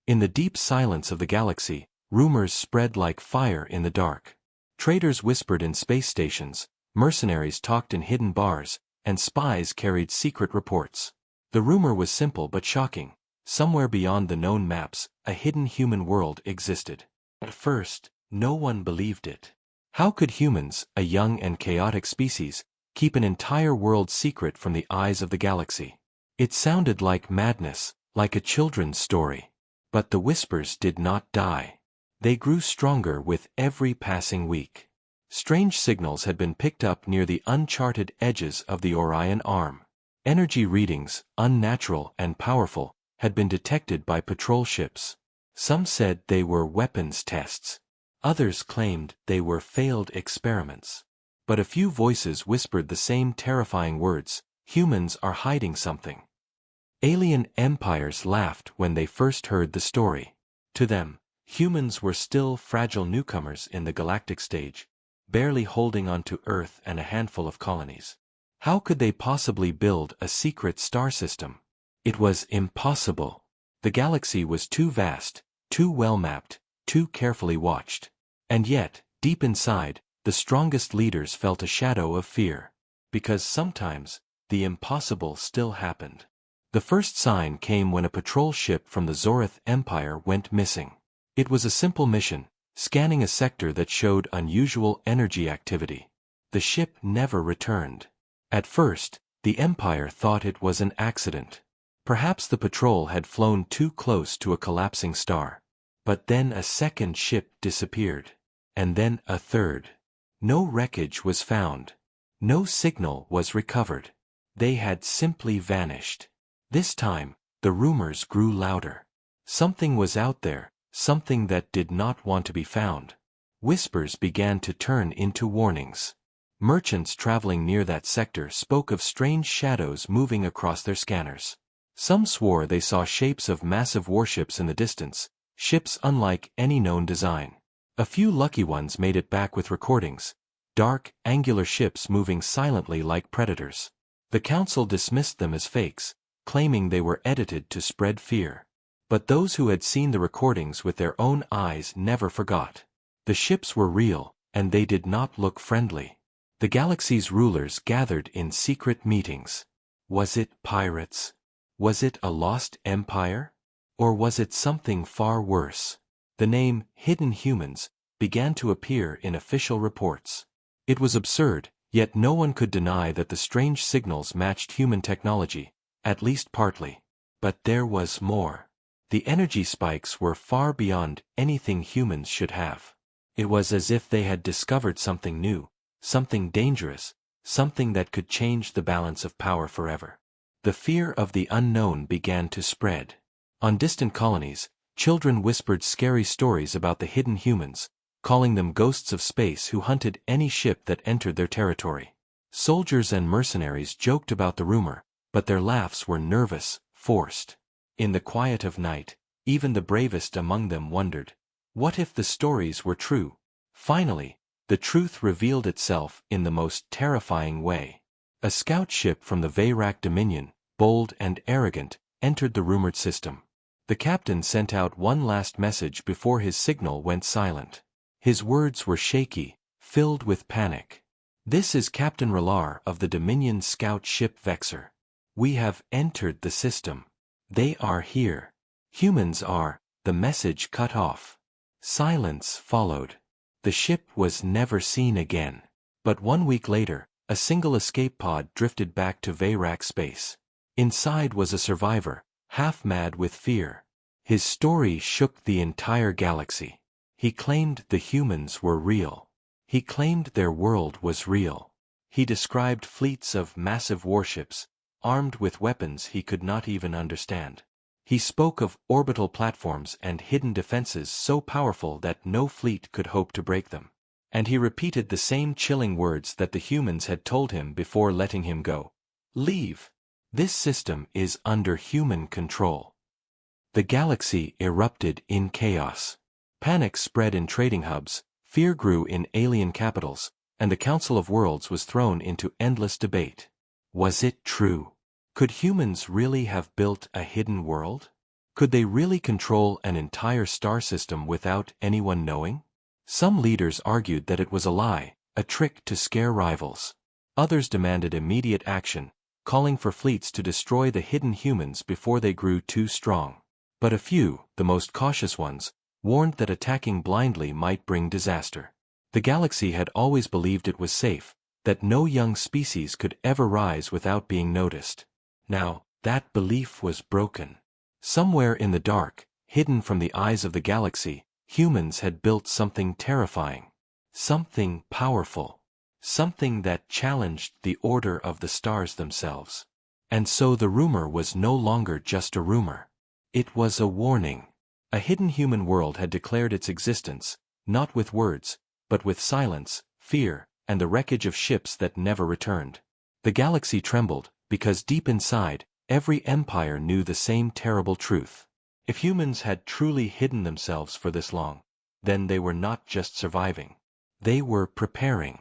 In the deep silence of the galaxy, rumors spread like fire in the dark. Traders whispered in space stations, mercenaries talked in hidden bars, and spies carried secret reports. The rumor was simple but shocking. Somewhere beyond the known maps, a hidden human world existed. At first, no one believed it. How could humans, a young and chaotic species, keep an entire world secret from the eyes of the galaxy? It sounded like madness, like a children's story. But the whispers did not die. They grew stronger with every passing week. Strange signals had been picked up near the uncharted edges of the Orion Arm. Energy readings, unnatural and powerful, had been detected by patrol ships. Some said they were weapons tests. Others claimed they were failed experiments. But a few voices whispered the same terrifying words: humans are hiding something. Alien empires laughed when they first heard the story. To them, humans were still fragile newcomers in the galactic stage, barely holding on to Earth and a handful of colonies. How could they possibly build a secret star system? It was impossible. The galaxy was too vast, too well-mapped, too carefully watched. And yet, deep inside, the strongest leaders felt a shadow of fear. Because sometimes, the impossible still happened. The first sign came when a patrol ship from the Zorith Empire went missing. It was a simple mission, scanning a sector that showed unusual energy activity. The ship never returned. At first, the Empire thought it was an accident. Perhaps the patrol had flown too close to a collapsing star. But then a second ship disappeared. And then a third. No wreckage was found. No signal was recovered. They had simply vanished. This time, the rumors grew louder. Something was out there, something that did not want to be found. Whispers began to turn into warnings. Merchants traveling near that sector spoke of strange shadows moving across their scanners. Some swore they saw shapes of massive warships in the distance, ships unlike any known design. A few lucky ones made it back with recordings, dark, angular ships moving silently like predators. The council dismissed them as fakes, claiming they were edited to spread fear. But those who had seen the recordings with their own eyes never forgot. The ships were real, and they did not look friendly. The galaxy's rulers gathered in secret meetings. Was it pirates? Was it a lost empire? Or was it something far worse? The name, Hidden Humans, began to appear in official reports. It was absurd, yet no one could deny that the strange signals matched human technology, at least partly. But there was more. The energy spikes were far beyond anything humans should have. It was as if they had discovered something new, something dangerous, something that could change the balance of power forever. The fear of the unknown began to spread. On distant colonies, children whispered scary stories about the hidden humans, calling them ghosts of space who hunted any ship that entered their territory. Soldiers and mercenaries joked about the rumor, but their laughs were nervous, forced. In the quiet of night, even the bravest among them wondered, what if the stories were true? Finally, the truth revealed itself in the most terrifying way. A scout ship from the Veyrak Dominion, bold and arrogant, entered the rumored system. The captain sent out one last message before his signal went silent. His words were shaky, filled with panic. "This is Captain Relar of the Dominion scout ship Vexer. We have entered the system. They are here. Humans are." The message cut off. Silence followed. The ship was never seen again. But 1 week later, a single escape pod drifted back to Veyrak space. Inside was a survivor, half mad with fear. His story shook the entire galaxy. He claimed the humans were real. He claimed their world was real. He described fleets of massive warships, armed with weapons he could not even understand. He spoke of orbital platforms and hidden defenses so powerful that no fleet could hope to break them. And he repeated the same chilling words that the humans had told him before letting him go. "Leave. This system is under human control." The galaxy erupted in chaos. Panic spread in trading hubs, fear grew in alien capitals, and the Council of Worlds was thrown into endless debate. Was it true? Could humans really have built a hidden world? Could they really control an entire star system without anyone knowing? Some leaders argued that it was a lie, a trick to scare rivals. Others demanded immediate action, calling for fleets to destroy the hidden humans before they grew too strong. But a few, the most cautious ones, warned that attacking blindly might bring disaster. The galaxy had always believed it was safe, that no young species could ever rise without being noticed. Now, that belief was broken. Somewhere in the dark, hidden from the eyes of the galaxy, humans had built something terrifying. Something powerful. Something that challenged the order of the stars themselves. And so the rumor was no longer just a rumor. It was a warning. A hidden human world had declared its existence, not with words, but with silence, fear, and the wreckage of ships that never returned. The galaxy trembled, because deep inside, every empire knew the same terrible truth. If humans had truly hidden themselves for this long, then they were not just surviving. They were preparing.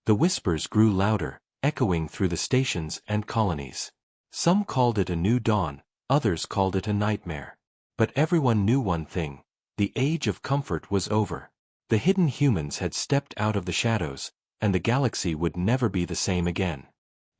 The whispers grew louder, echoing through the stations and colonies. Some called it a new dawn, others called it a nightmare. But everyone knew one thing: the age of comfort was over. The hidden humans had stepped out of the shadows, and the galaxy would never be the same again.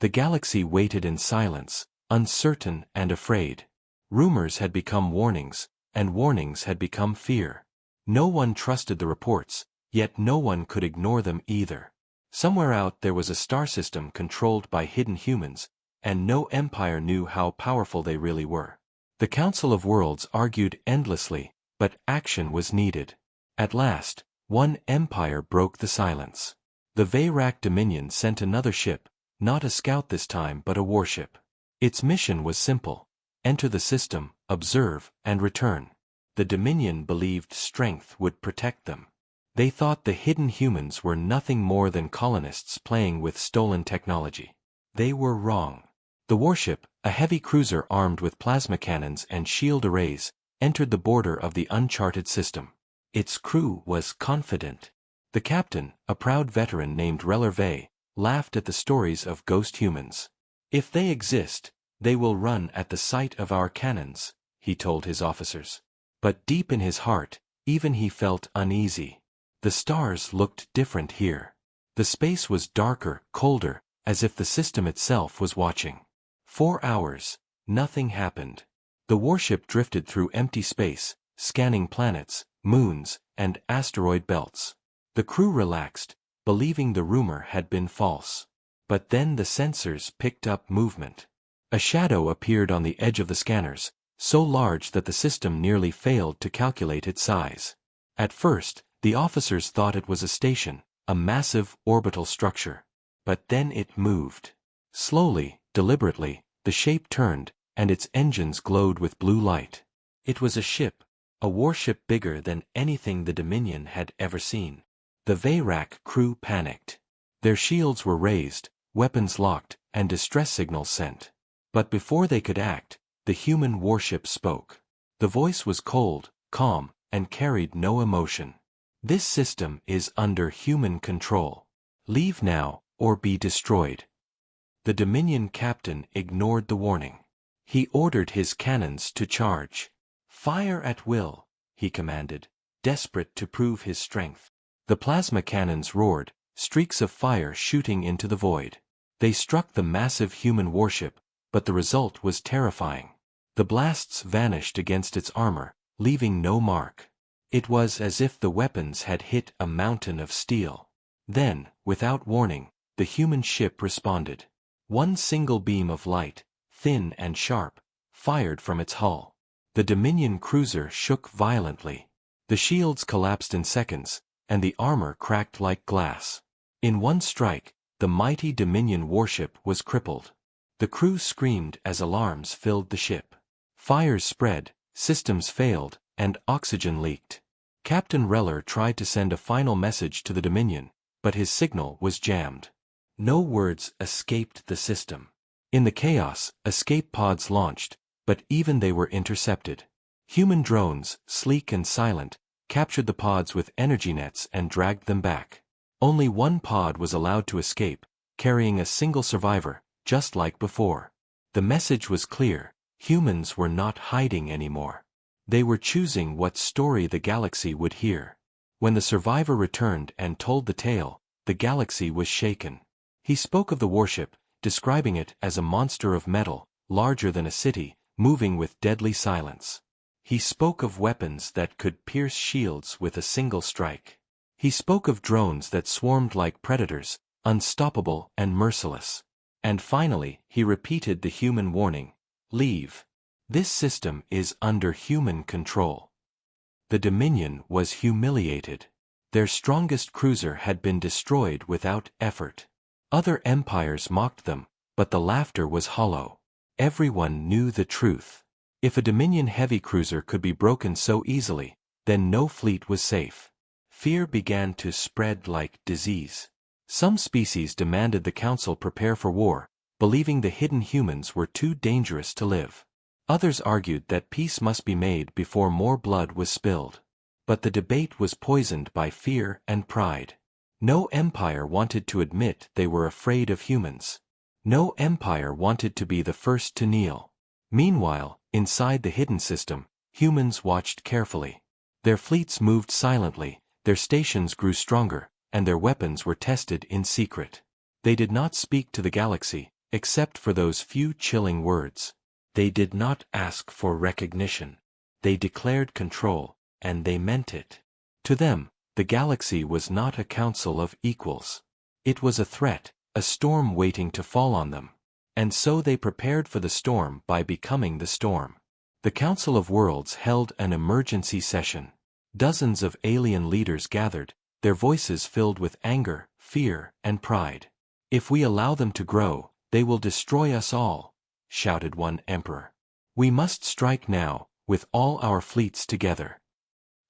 The galaxy waited in silence, uncertain and afraid. Rumors had become warnings, and warnings had become fear. No one trusted the reports, yet no one could ignore them either. Somewhere out there was a star system controlled by hidden humans, and no empire knew how powerful they really were. The Council of Worlds argued endlessly, but action was needed. At last, one empire broke the silence. The Veyrak Dominion sent another ship, not a scout this time but a warship. Its mission was simple: enter the system, observe, and return. The Dominion believed strength would protect them. They thought the hidden humans were nothing more than colonists playing with stolen technology. They were wrong. The warship, a heavy cruiser armed with plasma cannons and shield arrays, entered the border of the uncharted system. Its crew was confident. The captain, a proud veteran named Relentless, laughed at the stories of ghost humans. "If they exist, they will run at the sight of our cannons," he told his officers. But deep in his heart, even he felt uneasy. The stars looked different here. The space was darker, colder, as if the system itself was watching. 4 hours, nothing happened. The warship drifted through empty space, scanning planets, moons, and asteroid belts. The crew relaxed, believing the rumor had been false. But then the sensors picked up movement. A shadow appeared on the edge of the scanners, so large that the system nearly failed to calculate its size. At first, the officers thought it was a station, a massive orbital structure. But then it moved. Slowly, deliberately, the shape turned, and its engines glowed with blue light. It was a ship, a warship bigger than anything the Dominion had ever seen. The Veyrak crew panicked. Their shields were raised, weapons locked, and distress signals sent. But before they could act, the human warship spoke. The voice was cold, calm, and carried no emotion. "This system is under human control. Leave now, or be destroyed." The Dominion captain ignored the warning. He ordered his cannons to charge. "Fire at will," he commanded, desperate to prove his strength. The plasma cannons roared, streaks of fire shooting into the void. They struck the massive human warship, but the result was terrifying. The blasts vanished against its armor, leaving no mark. It was as if the weapons had hit a mountain of steel. Then, without warning, the human ship responded. One single beam of light, thin and sharp, fired from its hull. The Dominion cruiser shook violently. The shields collapsed in seconds, and the armor cracked like glass. In one strike, the mighty Dominion warship was crippled. The crew screamed as alarms filled the ship. Fires spread, systems failed, and oxygen leaked. Captain Reller tried to send a final message to the Dominion, but his signal was jammed. No words escaped the system. In the chaos, escape pods launched, but even they were intercepted. Human drones, sleek and silent, captured the pods with energy nets and dragged them back. Only one pod was allowed to escape, carrying a single survivor, just like before. The message was clear: humans were not hiding anymore. They were choosing what story the galaxy would hear. When the survivor returned and told the tale, the galaxy was shaken. He spoke of the warship, describing it as a monster of metal, larger than a city, moving with deadly silence. He spoke of weapons that could pierce shields with a single strike. He spoke of drones that swarmed like predators, unstoppable and merciless. And finally, he repeated the human warning: leave. This system is under human control. The Dominion was humiliated. Their strongest cruiser had been destroyed without effort. Other empires mocked them, but the laughter was hollow. Everyone knew the truth. If a Dominion heavy cruiser could be broken so easily, then no fleet was safe. Fear began to spread like disease. Some species demanded the Council prepare for war, believing the hidden humans were too dangerous to live. Others argued that peace must be made before more blood was spilled. But the debate was poisoned by fear and pride. No empire wanted to admit they were afraid of humans. No empire wanted to be the first to kneel. Meanwhile, inside the hidden system, humans watched carefully. Their fleets moved silently, their stations grew stronger, and their weapons were tested in secret. They did not speak to the galaxy, except for those few chilling words. They did not ask for recognition. They declared control, and they meant it. To them, the galaxy was not a council of equals. It was a threat, a storm waiting to fall on them. And so they prepared for the storm by becoming the storm. The Council of Worlds held an emergency session. Dozens of alien leaders gathered, their voices filled with anger, fear, and pride. If we allow them to grow, they will destroy us all, shouted one emperor. We must strike now, with all our fleets together.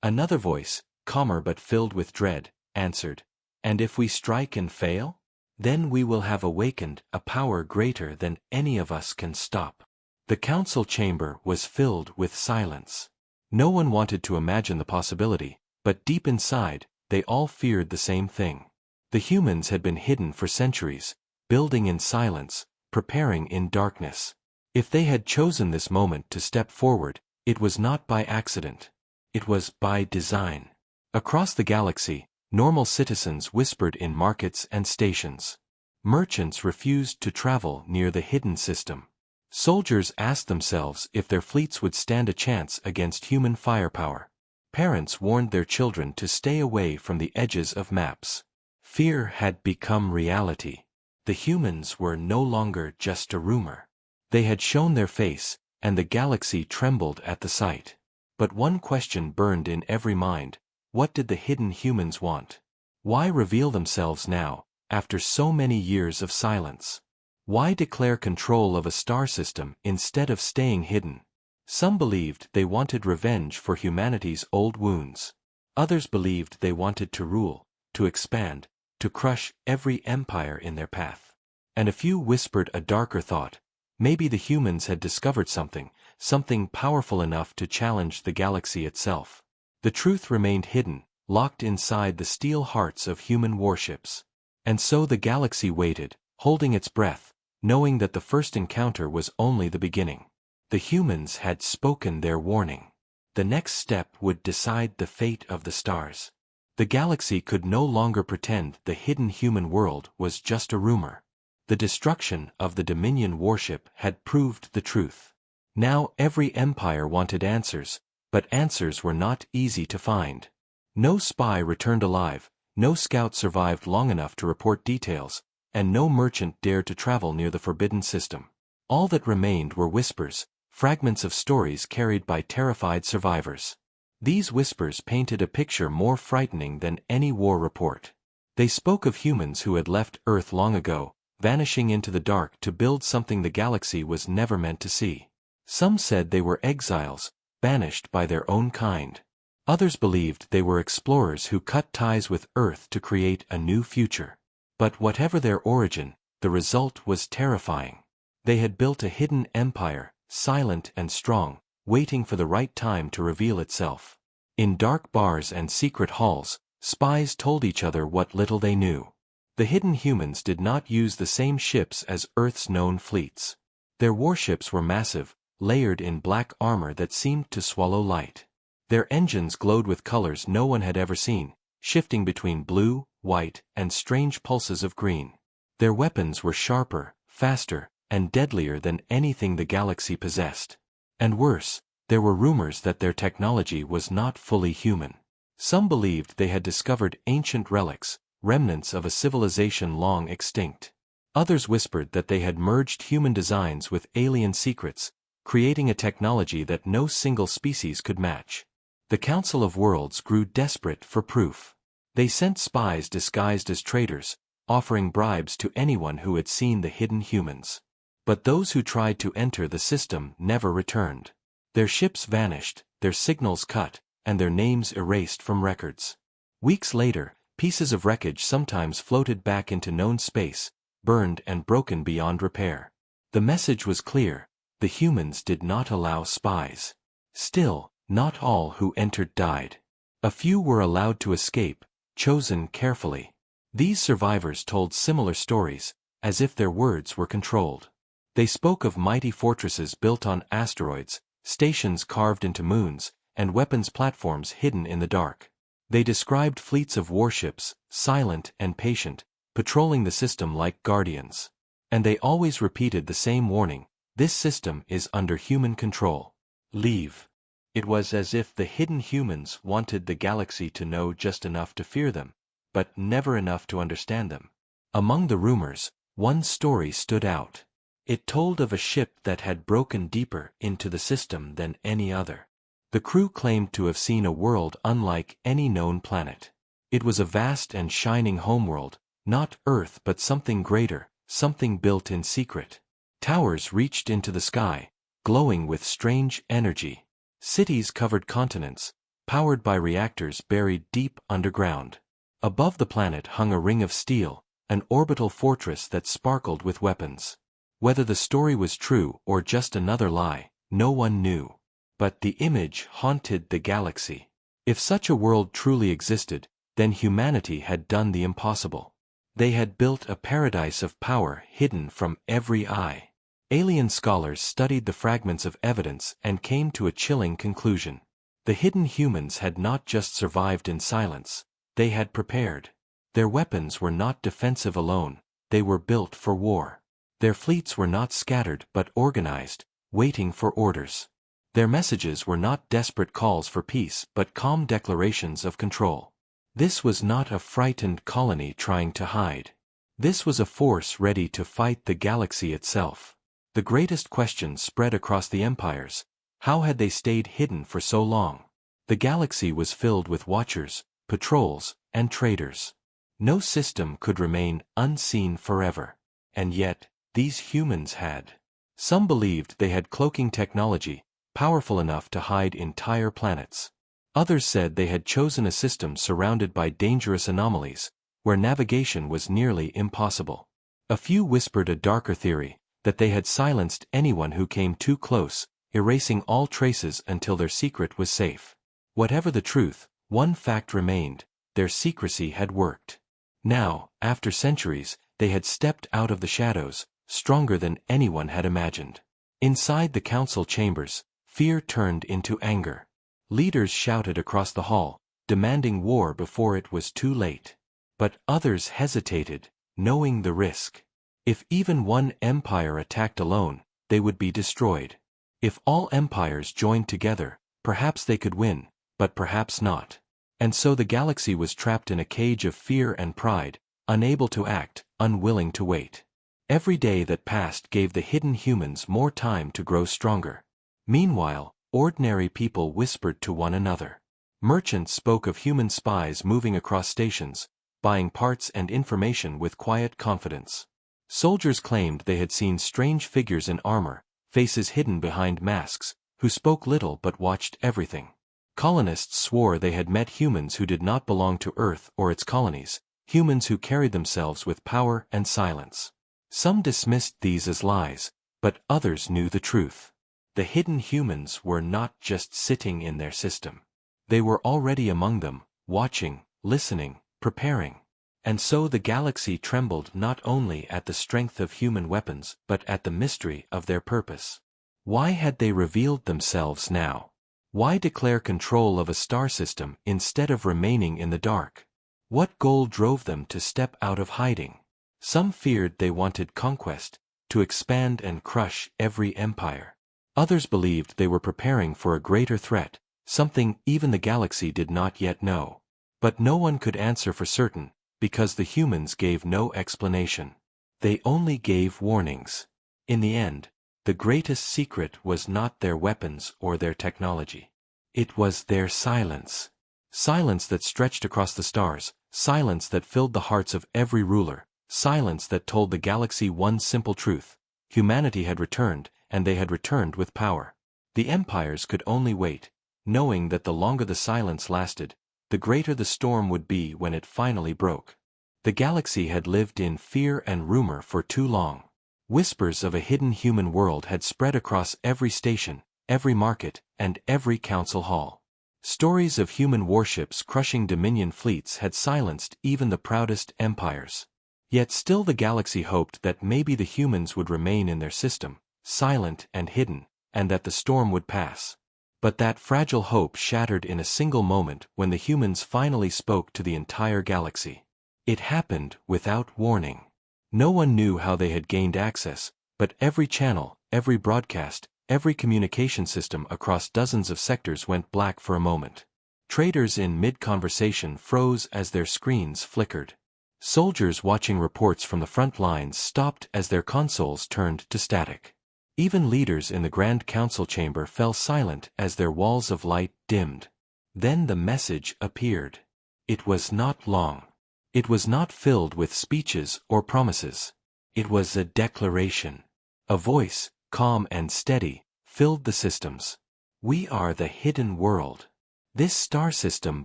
Another voice, calmer but filled with dread, answered, and if we strike and fail? Then we will have awakened a power greater than any of us can stop. The council chamber was filled with silence. No one wanted to imagine the possibility, but deep inside, they all feared the same thing. The humans had been hidden for centuries, building in silence, preparing in darkness. If they had chosen this moment to step forward, it was not by accident. It was by design. Across the galaxy, normal citizens whispered in markets and stations. Merchants refused to travel near the hidden system. Soldiers asked themselves if their fleets would stand a chance against human firepower. Parents warned their children to stay away from the edges of maps. Fear had become reality. The humans were no longer just a rumor. They had shown their face, and the galaxy trembled at the sight. But one question burned in every mind: what did the hidden humans want? Why reveal themselves now, after so many years of silence? Why declare control of a star system instead of staying hidden? Some believed they wanted revenge for humanity's old wounds. Others believed they wanted to rule, to expand, to crush every empire in their path. And a few whispered a darker thought: maybe the humans had discovered something powerful enough to challenge the galaxy itself. The truth remained hidden, locked inside the steel hearts of human warships. And so the galaxy waited, holding its breath, knowing that the first encounter was only the beginning. The humans had spoken their warning. The next step would decide the fate of the stars. The galaxy could no longer pretend the hidden human world was just a rumor. The destruction of the Dominion warship had proved the truth. Now every empire wanted answers, but answers were not easy to find. No spy returned alive, no scout survived long enough to report details, and no merchant dared to travel near the forbidden system. All that remained were whispers, fragments of stories carried by terrified survivors. These whispers painted a picture more frightening than any war report. They spoke of humans who had left Earth long ago, vanishing into the dark to build something the galaxy was never meant to see. Some said they were exiles, banished by their own kind. Others believed they were explorers who cut ties with Earth to create a new future. But whatever their origin, the result was terrifying. They had built a hidden empire, silent and strong, waiting for the right time to reveal itself. In dark bars and secret halls, spies told each other what little they knew. The hidden humans did not use the same ships as Earth's known fleets. Their warships were massive, layered in black armor that seemed to swallow light. Their engines glowed with colors no one had ever seen, shifting between blue, white, and strange pulses of green. Their weapons were sharper, faster, and deadlier than anything the galaxy possessed. And worse, there were rumors that their technology was not fully human. Some believed they had discovered ancient relics, remnants of a civilization long extinct. Others whispered that they had merged human designs with alien secrets, creating a technology that no single species could match. The Council of Worlds grew desperate for proof. They sent spies disguised as traders, offering bribes to anyone who had seen the hidden humans. But those who tried to enter the system never returned. Their ships vanished, their signals cut, and their names erased from records. Weeks later, pieces of wreckage sometimes floated back into known space, burned and broken beyond repair. The message was clear: the humans did not allow spies. Still, not all who entered died. A few were allowed to escape, chosen carefully. These survivors told similar stories, as if their words were controlled. They spoke of mighty fortresses built on asteroids, stations carved into moons, and weapons platforms hidden in the dark. They described fleets of warships, silent and patient, patrolling the system like guardians. And they always repeated the same warning: this system is under human control. Leave. It was as if the hidden humans wanted the galaxy to know just enough to fear them, but never enough to understand them. Among the rumors, one story stood out. It told of a ship that had broken deeper into the system than any other. The crew claimed to have seen a world unlike any known planet. It was a vast and shining homeworld, not Earth but something greater, something built in secret. Towers reached into the sky, glowing with strange energy. Cities covered continents, powered by reactors buried deep underground. Above the planet hung a ring of steel, an orbital fortress that sparkled with weapons. Whether the story was true or just another lie, no one knew. But the image haunted the galaxy. If such a world truly existed, then humanity had done the impossible. They had built a paradise of power hidden from every eye. Alien scholars studied the fragments of evidence and came to a chilling conclusion. The hidden humans had not just survived in silence, they had prepared. Their weapons were not defensive alone, they were built for war. Their fleets were not scattered but organized, waiting for orders. Their messages were not desperate calls for peace but calm declarations of control. This was not a frightened colony trying to hide. This was a force ready to fight the galaxy itself. The greatest question spread across the empires: how had they stayed hidden for so long? The galaxy was filled with watchers, patrols, and traders. No system could remain unseen forever. And yet, these humans had. Some believed they had cloaking technology, powerful enough to hide entire planets. Others said they had chosen a system surrounded by dangerous anomalies, where navigation was nearly impossible. A few whispered a darker theory, that they had silenced anyone who came too close, erasing all traces until their secret was safe. Whatever the truth, one fact remained: their secrecy had worked. Now, after centuries, they had stepped out of the shadows, stronger than anyone had imagined. Inside the council chambers, fear turned into anger. Leaders shouted across the hall, demanding war before it was too late. But others hesitated, knowing the risk. If even one empire attacked alone, they would be destroyed. If all empires joined together, perhaps they could win, but perhaps not. And so the galaxy was trapped in a cage of fear and pride, unable to act, unwilling to wait. Every day that passed gave the hidden humans more time to grow stronger. Meanwhile, ordinary people whispered to one another. Merchants spoke of human spies moving across stations, buying parts and information with quiet confidence. Soldiers claimed they had seen strange figures in armor, faces hidden behind masks, who spoke little but watched everything. Colonists swore they had met humans who did not belong to Earth or its colonies, humans who carried themselves with power and silence. Some dismissed these as lies, but others knew the truth. The hidden humans were not just sitting in their system. They were already among them, watching, listening, preparing. And so the galaxy trembled not only at the strength of human weapons but at the mystery of their purpose. Why had they revealed themselves now? Why declare control of a star system instead of remaining in the dark? What goal drove them to step out of hiding? Some feared they wanted conquest, to expand and crush every empire. Others believed they were preparing for a greater threat, something even the galaxy did not yet know. But no one could answer for certain, because the humans gave no explanation. They only gave warnings. In the end, the greatest secret was not their weapons or their technology. It was their silence. Silence that stretched across the stars, silence that filled the hearts of every ruler, silence that told the galaxy one simple truth: humanity had returned, and they had returned with power. The empires could only wait, knowing that the longer the silence lasted, the greater the storm would be when it finally broke. The galaxy had lived in fear and rumor for too long. Whispers of a hidden human world had spread across every station, every market, and every council hall. Stories of human warships crushing Dominion fleets had silenced even the proudest empires. Yet still the galaxy hoped that maybe the humans would remain in their system, silent and hidden, and that the storm would pass. But that fragile hope shattered in a single moment when the humans finally spoke to the entire galaxy. It happened without warning. No one knew how they had gained access, but every channel, every broadcast, every communication system across dozens of sectors went black for a moment. Traders in mid-conversation froze as their screens flickered. Soldiers watching reports from the front lines stopped as their consoles turned to static. Even leaders in the Grand Council chamber fell silent as their walls of light dimmed. Then the message appeared. It was not long. It was not filled with speeches or promises. It was a declaration. A voice, calm and steady, filled the systems. We are the hidden world. This star system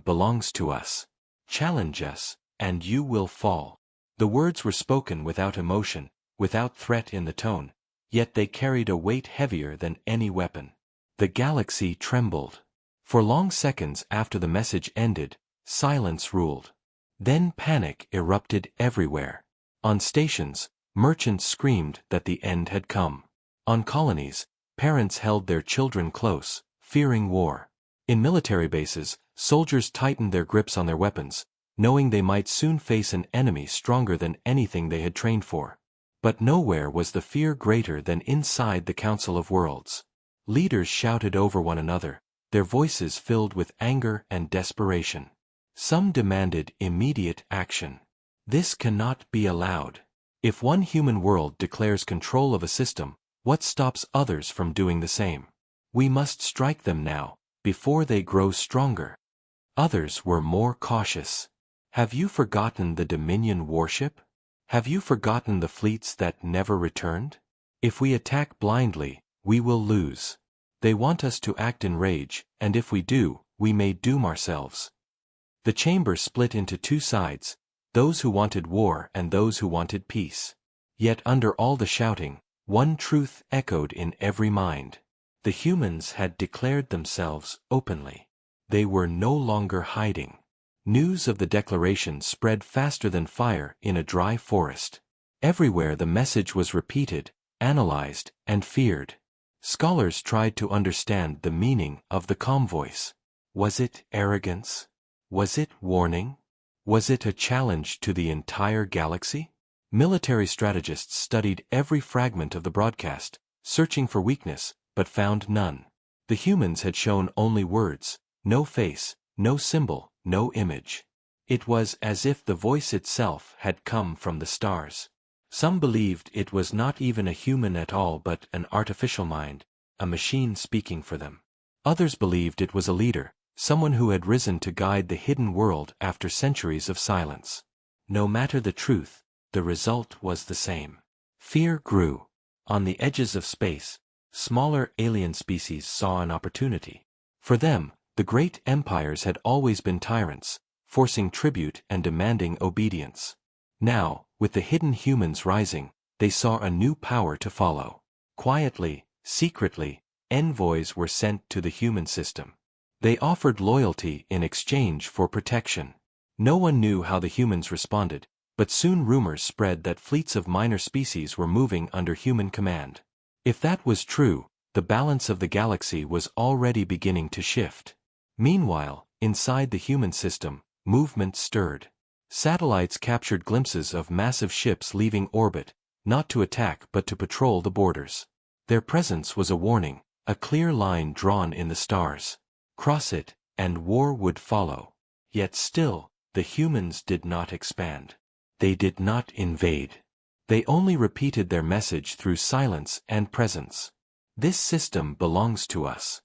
belongs to us. Challenge us, and you will fall. The words were spoken without emotion, without threat in the tone, yet they carried a weight heavier than any weapon. The galaxy trembled. For long seconds after the message ended, silence ruled. Then panic erupted everywhere. On stations, merchants screamed that the end had come. On colonies, parents held their children close, fearing war. In military bases, soldiers tightened their grips on their weapons, knowing they might soon face an enemy stronger than anything they had trained for. But nowhere was the fear greater than inside the Council of Worlds. Leaders shouted over one another, their voices filled with anger and desperation. Some demanded immediate action. This cannot be allowed. If one human world declares control of a system, what stops others from doing the same? We must strike them now, before they grow stronger. Others were more cautious. Have you forgotten the Dominion warship? Have you forgotten the fleets that never returned? If we attack blindly, we will lose. They want us to act in rage, and if we do, we may doom ourselves. The chamber split into two sides, those who wanted war and those who wanted peace. Yet under all the shouting, one truth echoed in every mind. The humans had declared themselves openly. They were no longer hiding. News of the declaration spread faster than fire in a dry forest. Everywhere the message was repeated, analyzed, and feared. Scholars tried to understand the meaning of the calm voice. Was it arrogance? Was it warning? Was it a challenge to the entire galaxy? Military strategists studied every fragment of the broadcast, searching for weakness, but found none. The humans had shown only words, no face, no symbol, no image. It was as if the voice itself had come from the stars. Some believed it was not even a human at all but an artificial mind, a machine speaking for them. Others believed it was a leader, someone who had risen to guide the hidden world after centuries of silence. No matter the truth, the result was the same. Fear grew. On the edges of space, smaller alien species saw an opportunity. For them, the great empires had always been tyrants, forcing tribute and demanding obedience. Now, with the hidden humans rising, they saw a new power to follow. Quietly, secretly, envoys were sent to the human system. They offered loyalty in exchange for protection. No one knew how the humans responded, but soon rumors spread that fleets of minor species were moving under human command. If that was true, the balance of the galaxy was already beginning to shift. Meanwhile, inside the human system, movement stirred. Satellites captured glimpses of massive ships leaving orbit, not to attack but to patrol the borders. Their presence was a warning, a clear line drawn in the stars. Cross it, and war would follow. Yet still, the humans did not expand. They did not invade. They only repeated their message through silence and presence. This system belongs to us.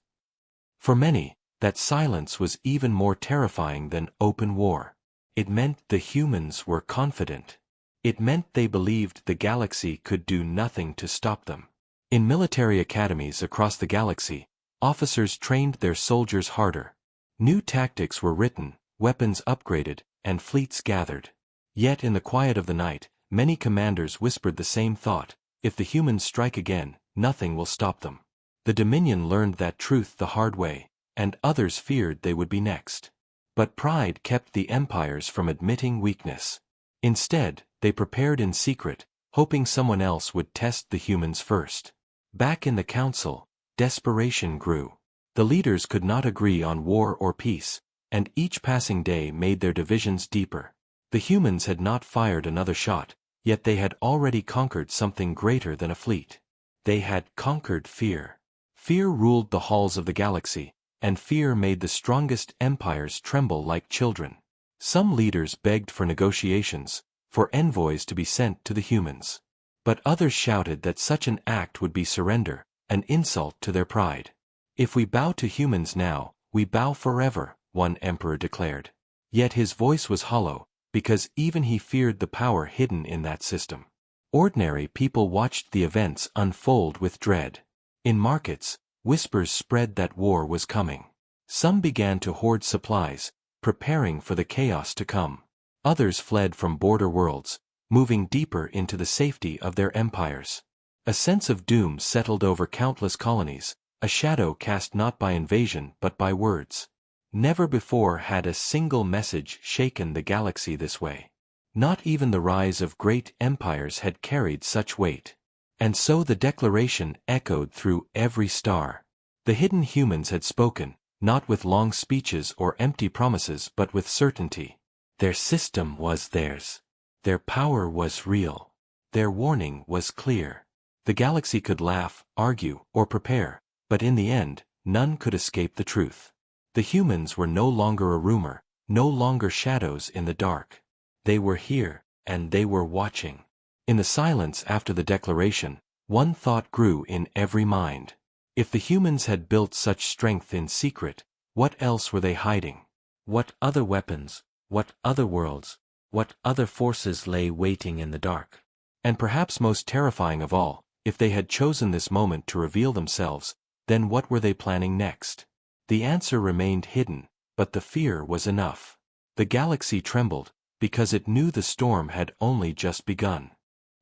For many, that silence was even more terrifying than open war. It meant the humans were confident. It meant they believed the galaxy could do nothing to stop them. In military academies across the galaxy, officers trained their soldiers harder. New tactics were written, weapons upgraded, and fleets gathered. Yet in the quiet of the night, many commanders whispered the same thought: if the humans strike again, nothing will stop them. The Dominion learned that truth the hard way, and others feared they would be next. But pride kept the empires from admitting weakness. Instead, they prepared in secret, hoping someone else would test the humans first. Back in the council, desperation grew. The leaders could not agree on war or peace, and each passing day made their divisions deeper. The humans had not fired another shot, yet they had already conquered something greater than a fleet. They had conquered fear. Fear ruled the halls of the galaxy, and fear made the strongest empires tremble like children. Some leaders begged for negotiations, for envoys to be sent to the humans. But others shouted that such an act would be surrender, an insult to their pride. If we bow to humans now, we bow forever, one emperor declared. Yet his voice was hollow, because even he feared the power hidden in that system. Ordinary people watched the events unfold with dread. In markets, whispers spread that war was coming. Some began to hoard supplies, preparing for the chaos to come. Others fled from border worlds, moving deeper into the safety of their empires. A sense of doom settled over countless colonies, a shadow cast not by invasion but by words. Never before had a single message shaken the galaxy this way. Not even the rise of great empires had carried such weight. And so the declaration echoed through every star. The hidden humans had spoken, not with long speeches or empty promises but with certainty. Their system was theirs. Their power was real. Their warning was clear. The galaxy could laugh, argue, or prepare, but in the end, none could escape the truth. The humans were no longer a rumor, no longer shadows in the dark. They were here, and they were watching. In the silence after the declaration, one thought grew in every mind. If the humans had built such strength in secret, what else were they hiding? What other weapons, what other worlds, what other forces lay waiting in the dark? And perhaps most terrifying of all, if they had chosen this moment to reveal themselves, then what were they planning next? The answer remained hidden, but the fear was enough. The galaxy trembled, because it knew the storm had only just begun.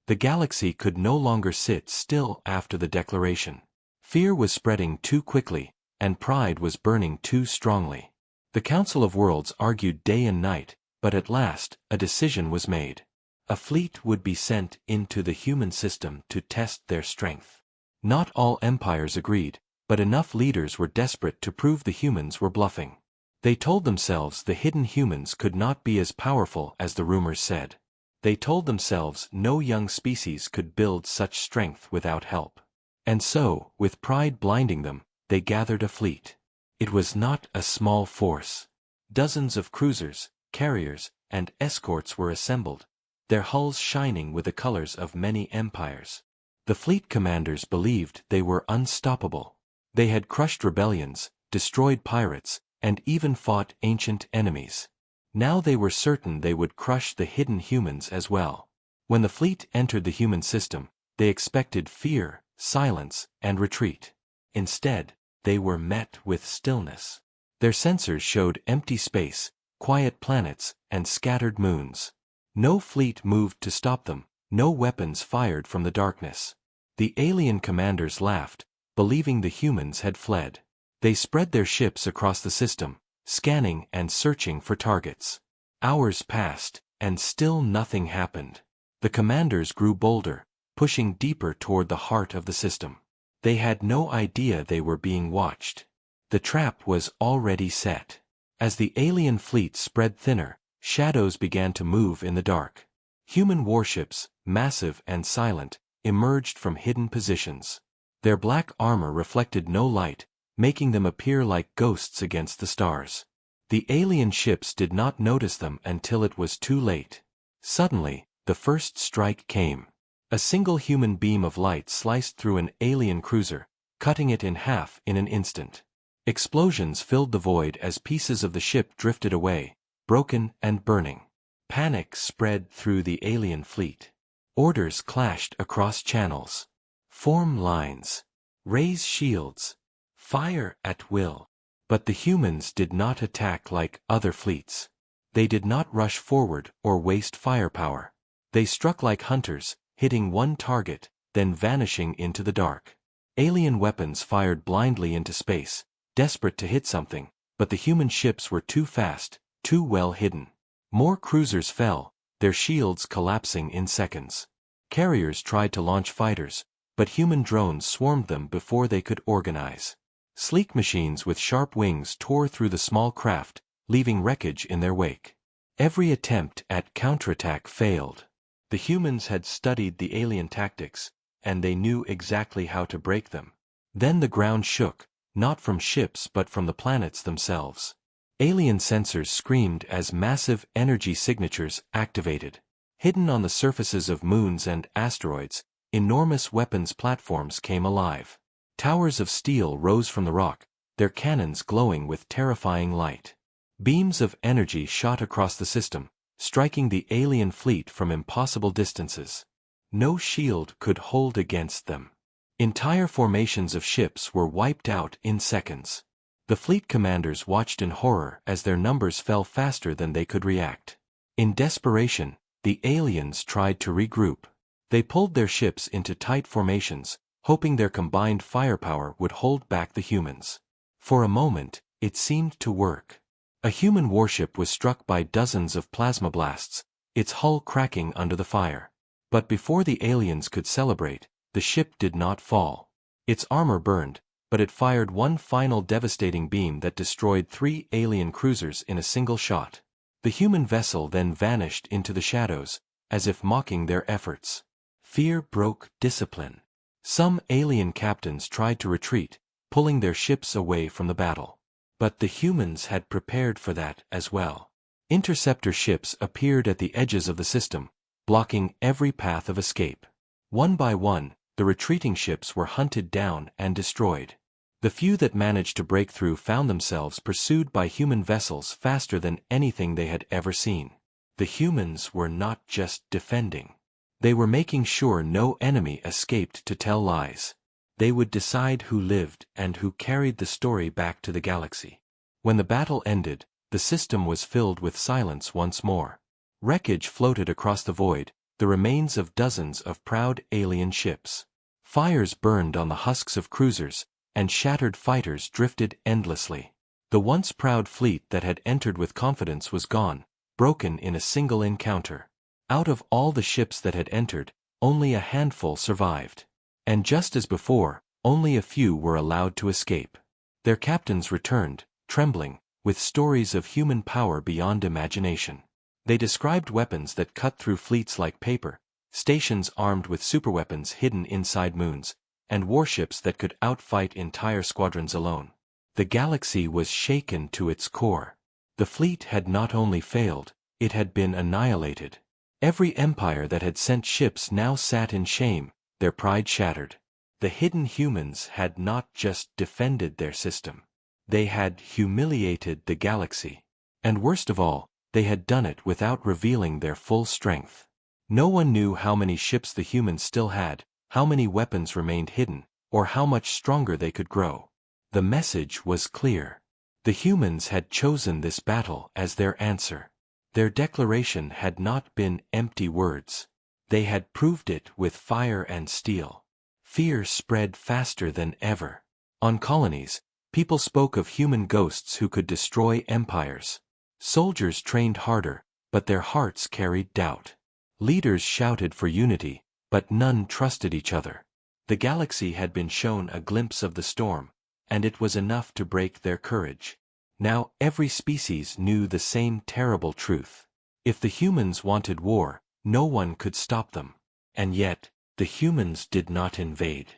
The galaxy could no longer sit still after the declaration. Fear was spreading too quickly, and pride was burning too strongly. The Council of Worlds argued day and night, but at last, a decision was made. A fleet would be sent into the human system to test their strength. Not all empires agreed, but enough leaders were desperate to prove the humans were bluffing. They told themselves the hidden humans could not be as powerful as the rumors said. They told themselves no young species could build such strength without help. And so, with pride blinding them, they gathered a fleet. It was not a small force. Dozens of cruisers, carriers, and escorts were assembled, their hulls shining with the colors of many empires. The fleet commanders believed they were unstoppable. They had crushed rebellions, destroyed pirates, and even fought ancient enemies. Now they were certain they would crush the hidden humans as well. When the fleet entered the human system, they expected fear, silence, and retreat. Instead, they were met with stillness. Their sensors showed empty space, quiet planets, and scattered moons. No fleet moved to stop them, no weapons fired from the darkness. The alien commanders laughed, believing the humans had fled. They spread their ships across the system, scanning and searching for targets. Hours passed, and still nothing happened. The commanders grew bolder, pushing deeper toward the heart of the system. They had no idea they were being watched. The trap was already set. As the alien fleet spread thinner, shadows began to move in the dark. Human warships, massive and silent, emerged from hidden positions. Their black armor reflected no light, making them appear like ghosts against the stars. The alien ships did not notice them until it was too late. Suddenly, the first strike came. A single human beam of light sliced through an alien cruiser, cutting it in half in an instant. Explosions filled the void as pieces of the ship drifted away, broken and burning. Panic spread through the alien fleet. Orders clashed across channels. Form lines. Raise shields. Fire at will. But the humans did not attack like other fleets. They did not rush forward or waste firepower. They struck like hunters, hitting one target, then vanishing into the dark. Alien weapons fired blindly into space, desperate to hit something, but the human ships were too fast, too well hidden. More cruisers fell, their shields collapsing in seconds. Carriers tried to launch fighters, but human drones swarmed them before they could organize. Sleek machines with sharp wings tore through the small craft, leaving wreckage in their wake. Every attempt at counterattack failed. The humans had studied the alien tactics, and they knew exactly how to break them. Then the ground shook, not from ships but from the planets themselves. Alien sensors screamed as massive energy signatures activated. Hidden on the surfaces of moons and asteroids, enormous weapons platforms came alive. Towers of steel rose from the rock, their cannons glowing with terrifying light. Beams of energy shot across the system, striking the alien fleet from impossible distances. No shield could hold against them. Entire formations of ships were wiped out in seconds. The fleet commanders watched in horror as their numbers fell faster than they could react. In desperation, the aliens tried to regroup. They pulled their ships into tight formations, hoping their combined firepower would hold back the humans. For a moment, it seemed to work. A human warship was struck by dozens of plasma blasts, its hull cracking under the fire. But before the aliens could celebrate, the ship did not fall. Its armor burned, but it fired one final devastating beam that destroyed 3 alien cruisers in a single shot. The human vessel then vanished into the shadows, as if mocking their efforts. Fear broke discipline. Some alien captains tried to retreat, pulling their ships away from the battle. But the humans had prepared for that as well. Interceptor ships appeared at the edges of the system, blocking every path of escape. One by one, the retreating ships were hunted down and destroyed. The few that managed to break through found themselves pursued by human vessels faster than anything they had ever seen. The humans were not just defending. They were making sure no enemy escaped to tell lies. They would decide who lived and who carried the story back to the galaxy. When the battle ended, the system was filled with silence once more. Wreckage floated across the void, the remains of dozens of proud alien ships. Fires burned on the husks of cruisers, and shattered fighters drifted endlessly. The once proud fleet that had entered with confidence was gone, broken in a single encounter. Out of all the ships that had entered, only a handful survived. And just as before, only a few were allowed to escape. Their captains returned, trembling, with stories of human power beyond imagination. They described weapons that cut through fleets like paper, stations armed with superweapons hidden inside moons, and warships that could outfight entire squadrons alone. The galaxy was shaken to its core. The fleet had not only failed, it had been annihilated. Every empire that had sent ships now sat in shame, their pride shattered. The hidden humans had not just defended their system. They had humiliated the galaxy. And worst of all, they had done it without revealing their full strength. No one knew how many ships the humans still had, how many weapons remained hidden, or how much stronger they could grow. The message was clear. The humans had chosen this battle as their answer. Their declaration had not been empty words. They had proved it with fire and steel. Fear spread faster than ever. On colonies, people spoke of human ghosts who could destroy empires. Soldiers trained harder, but their hearts carried doubt. Leaders shouted for unity, but none trusted each other. The galaxy had been shown a glimpse of the storm, and it was enough to break their courage. Now every species knew the same terrible truth. If the humans wanted war, no one could stop them. And yet, the humans did not invade.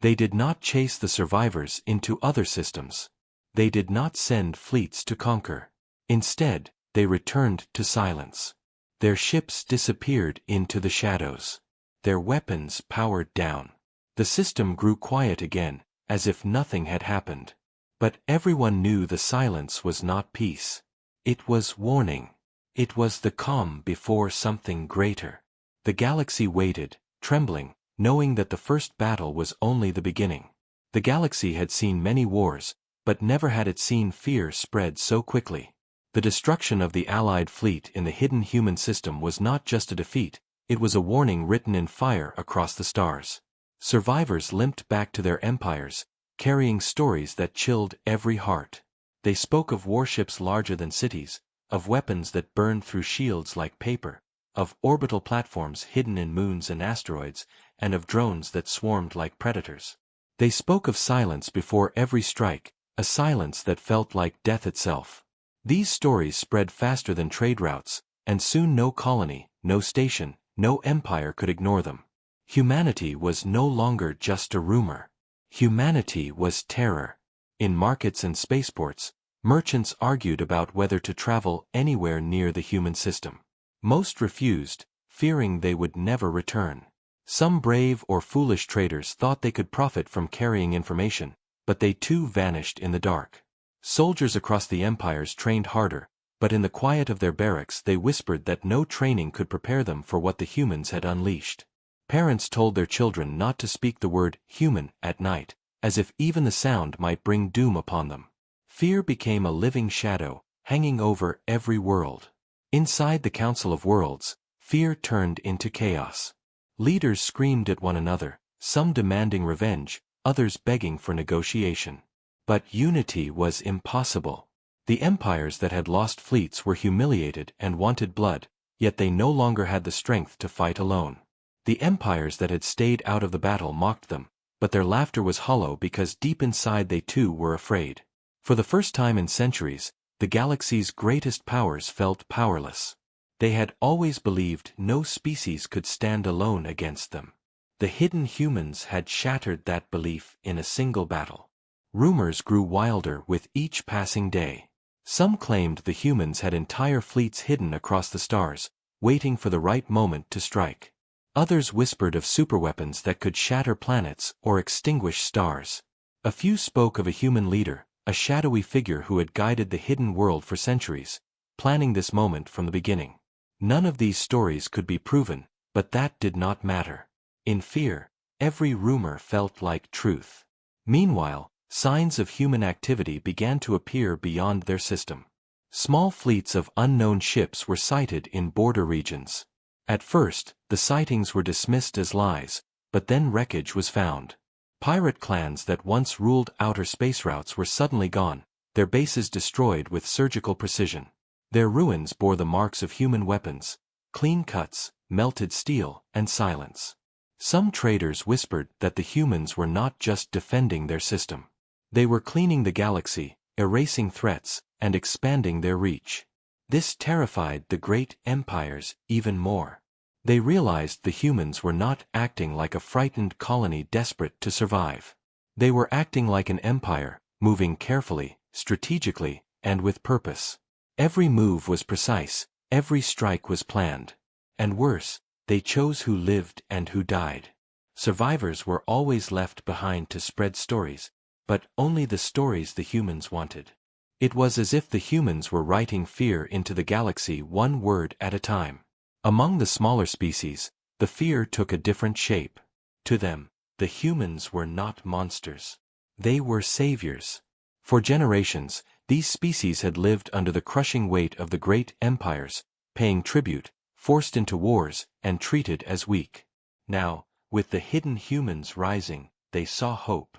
They did not chase the survivors into other systems. They did not send fleets to conquer. Instead, they returned to silence. Their ships disappeared into the shadows. Their weapons powered down. The system grew quiet again, as if nothing had happened. But everyone knew the silence was not peace. It was warning. It was the calm before something greater. The galaxy waited, trembling, knowing that the first battle was only the beginning. The galaxy had seen many wars, but never had it seen fear spread so quickly. The destruction of the Allied fleet in the hidden human system was not just a defeat, it was a warning written in fire across the stars. Survivors limped back to their empires, carrying stories that chilled every heart. They spoke of warships larger than cities, of weapons that burned through shields like paper, of orbital platforms hidden in moons and asteroids, and of drones that swarmed like predators. They spoke of silence before every strike, a silence that felt like death itself. These stories spread faster than trade routes, and soon no colony, no station, no empire could ignore them. Humanity was no longer just a rumor. Humanity was terror. In markets and spaceports, merchants argued about whether to travel anywhere near the human system. Most refused, fearing they would never return. Some brave or foolish traders thought they could profit from carrying information, but they too vanished in the dark. Soldiers across the empires trained harder, but in the quiet of their barracks they whispered that no training could prepare them for what the humans had unleashed. Parents told their children not to speak the word human at night, as if even the sound might bring doom upon them. Fear became a living shadow, hanging over every world. Inside the Council of Worlds, fear turned into chaos. Leaders screamed at one another, some demanding revenge, others begging for negotiation. But unity was impossible. The empires that had lost fleets were humiliated and wanted blood, yet they no longer had the strength to fight alone. The empires that had stayed out of the battle mocked them, but their laughter was hollow because deep inside they too were afraid. For the first time in centuries, the galaxy's greatest powers felt powerless. They had always believed no species could stand alone against them. The hidden humans had shattered that belief in a single battle. Rumors grew wilder with each passing day. Some claimed the humans had entire fleets hidden across the stars, waiting for the right moment to strike. Others whispered of superweapons that could shatter planets or extinguish stars. A few spoke of a human leader, a shadowy figure who had guided the hidden world for centuries, planning this moment from the beginning. None of these stories could be proven, but that did not matter. In fear, every rumor felt like truth. Meanwhile, signs of human activity began to appear beyond their system. Small fleets of unknown ships were sighted in border regions. At first, the sightings were dismissed as lies, but then wreckage was found. Pirate clans that once ruled outer space routes were suddenly gone, their bases destroyed with surgical precision. Their ruins bore the marks of human weapons, clean cuts, melted steel, and silence. Some traders whispered that the humans were not just defending their system. They were cleaning the galaxy, erasing threats, and expanding their reach. This terrified the great empires even more. They realized the humans were not acting like a frightened colony desperate to survive. They were acting like an empire, moving carefully, strategically, and with purpose. Every move was precise, every strike was planned. And worse, they chose who lived and who died. Survivors were always left behind to spread stories, but only the stories the humans wanted. It was as if the humans were writing fear into the galaxy one word at a time. Among the smaller species, the fear took a different shape. To them, the humans were not monsters. They were saviors. For generations, these species had lived under the crushing weight of the great empires, paying tribute, forced into wars, and treated as weak. Now, with the hidden humans rising, they saw hope.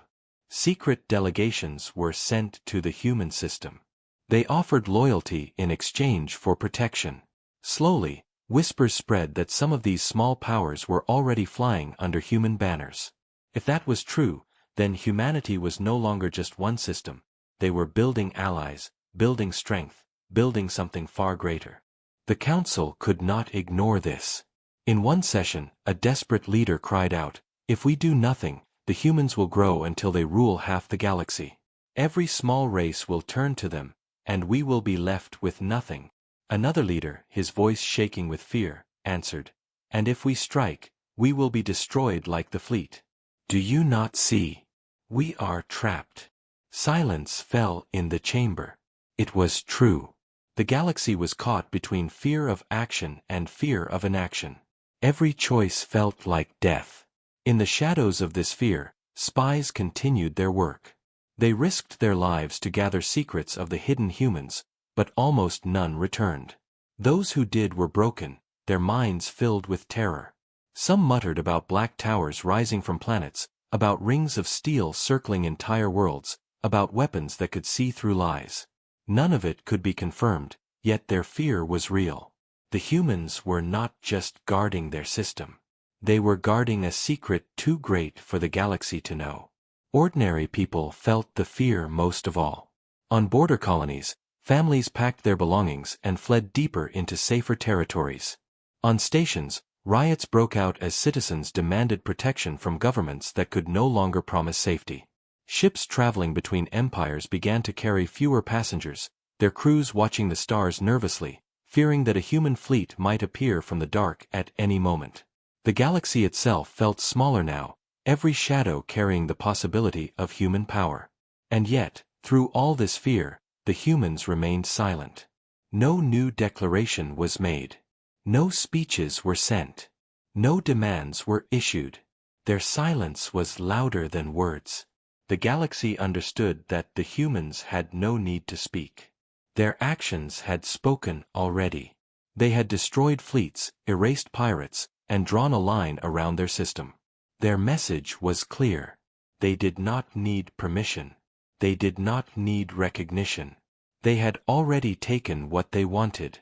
Secret delegations were sent to the human system. They offered loyalty in exchange for protection. Slowly, whispers spread that some of these small powers were already flying under human banners. If that was true, then humanity was no longer just one system. They were building allies, building strength, building something far greater. The council could not ignore this. In one session, a desperate leader cried out, "If we do nothing, the humans will grow until they rule half the galaxy. Every small race will turn to them, and we will be left with nothing." Another leader, his voice shaking with fear, answered, "And if we strike, we will be destroyed like the fleet. Do you not see? We are trapped." Silence fell in the chamber. It was true. The galaxy was caught between fear of action and fear of inaction. Every choice felt like death. In the shadows of this fear, spies continued their work. They risked their lives to gather secrets of the hidden humans, but almost none returned. Those who did were broken, their minds filled with terror. Some muttered about black towers rising from planets, about rings of steel circling entire worlds, about weapons that could see through lies. None of it could be confirmed, yet their fear was real. The humans were not just guarding their system. They were guarding a secret too great for the galaxy to know. Ordinary people felt the fear most of all. On border colonies, families packed their belongings and fled deeper into safer territories. On stations, riots broke out as citizens demanded protection from governments that could no longer promise safety. Ships traveling between empires began to carry fewer passengers, their crews watching the stars nervously, fearing that a human fleet might appear from the dark at any moment. The galaxy itself felt smaller now, every shadow carrying the possibility of human power. And yet, through all this fear, the humans remained silent. No new declaration was made. No speeches were sent. No demands were issued. Their silence was louder than words. The galaxy understood that the humans had no need to speak. Their actions had spoken already. They had destroyed fleets, erased pirates, and drawn a line around their system. Their message was clear. They did not need permission. They did not need recognition. They had already taken what they wanted.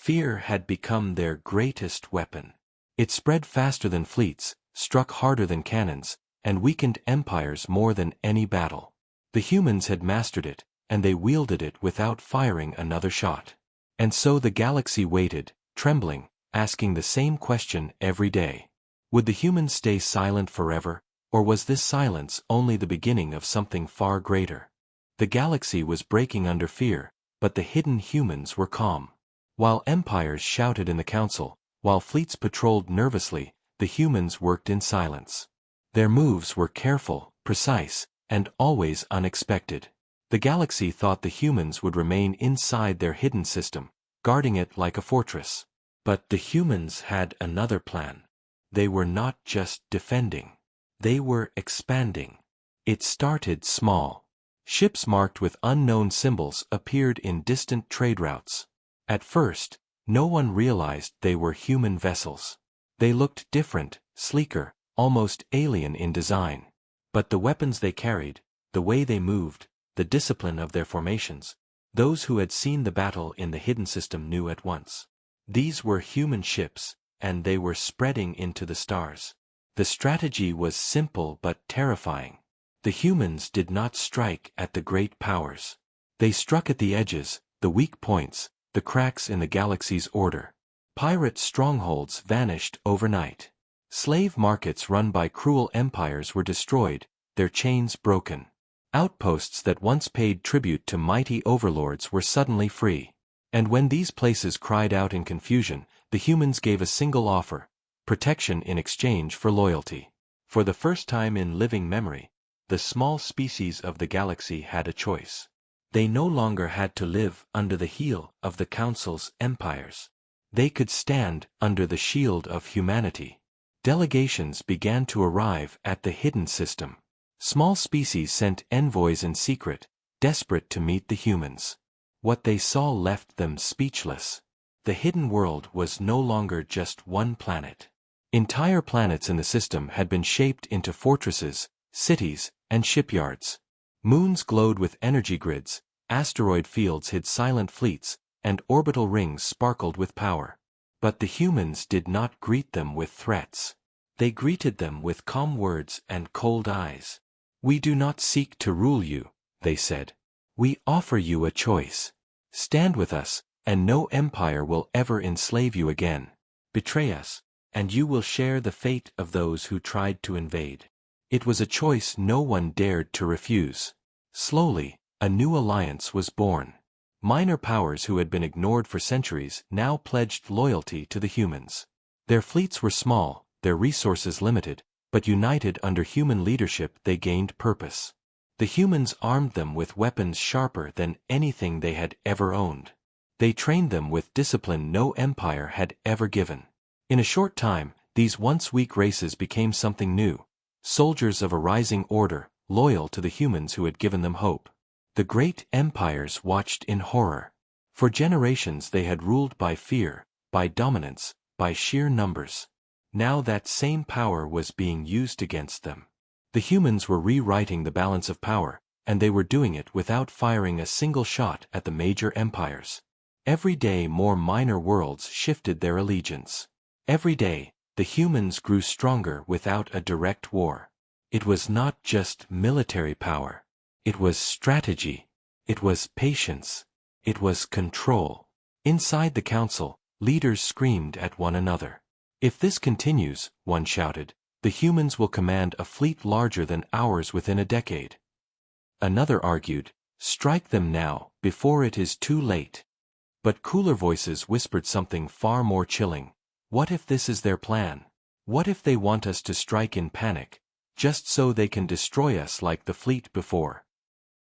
Fear had become their greatest weapon. It spread faster than fleets, struck harder than cannons, and weakened empires more than any battle. The humans had mastered it, and they wielded it without firing another shot. And so the galaxy waited, trembling, asking the same question every day. Would the humans stay silent forever, or was this silence only the beginning of something far greater? The galaxy was breaking under fear, but the hidden humans were calm. While empires shouted in the council, while fleets patrolled nervously, the humans worked in silence. Their moves were careful, precise, and always unexpected. The galaxy thought the humans would remain inside their hidden system, guarding it like a fortress. But the humans had another plan. They were not just defending. They were expanding. It started small. Ships marked with unknown symbols appeared in distant trade routes. At first, no one realized they were human vessels. They looked different, sleeker, almost alien in design. But the weapons they carried, the way they moved, the discipline of their formations, those who had seen the battle in the hidden system knew at once. These were human ships, and they were spreading into the stars. The strategy was simple but terrifying. The humans did not strike at the great powers. They struck at the edges, the weak points, the cracks in the galaxy's order. Pirate strongholds vanished overnight. Slave markets run by cruel empires were destroyed, their chains broken. Outposts that once paid tribute to mighty overlords were suddenly free. And when these places cried out in confusion, the humans gave a single offer: protection in exchange for loyalty. For the first time in living memory, the small species of the galaxy had a choice. They no longer had to live under the heel of the Council's empires. They could stand under the shield of humanity. Delegations began to arrive at the hidden system. Small species sent envoys in secret, desperate to meet the humans. What they saw left them speechless. The hidden world was no longer just one planet. Entire planets in the system had been shaped into fortresses, cities, and shipyards. Moons glowed with energy grids, asteroid fields hid silent fleets, and orbital rings sparkled with power. But the humans did not greet them with threats. They greeted them with calm words and cold eyes. "We do not seek to rule you," they said. "We offer you a choice. Stand with us, and no empire will ever enslave you again. Betray us, and you will share the fate of those who tried to invade." It was a choice no one dared to refuse. Slowly, a new alliance was born. Minor powers who had been ignored for centuries now pledged loyalty to the humans. Their fleets were small, their resources limited, but united under human leadership they gained purpose. The humans armed them with weapons sharper than anything they had ever owned. They trained them with discipline no empire had ever given. In a short time, these once weak races became something new. Soldiers of a rising order, loyal to the humans who had given them hope. The great empires watched in horror. For generations they had ruled by fear, by dominance, by sheer numbers. Now that same power was being used against them. The humans were rewriting the balance of power, and they were doing it without firing a single shot at the major empires. Every day more minor worlds shifted their allegiance. Every day, the humans grew stronger without a direct war. It was not just military power. It was strategy. It was patience. It was control. Inside the council, leaders screamed at one another. "If this continues," one shouted, "the humans will command a fleet larger than ours within a decade." Another argued, "Strike them now, before it is too late." But cooler voices whispered something far more chilling. "What if this is their plan? What if they want us to strike in panic, just so they can destroy us like the fleet before?"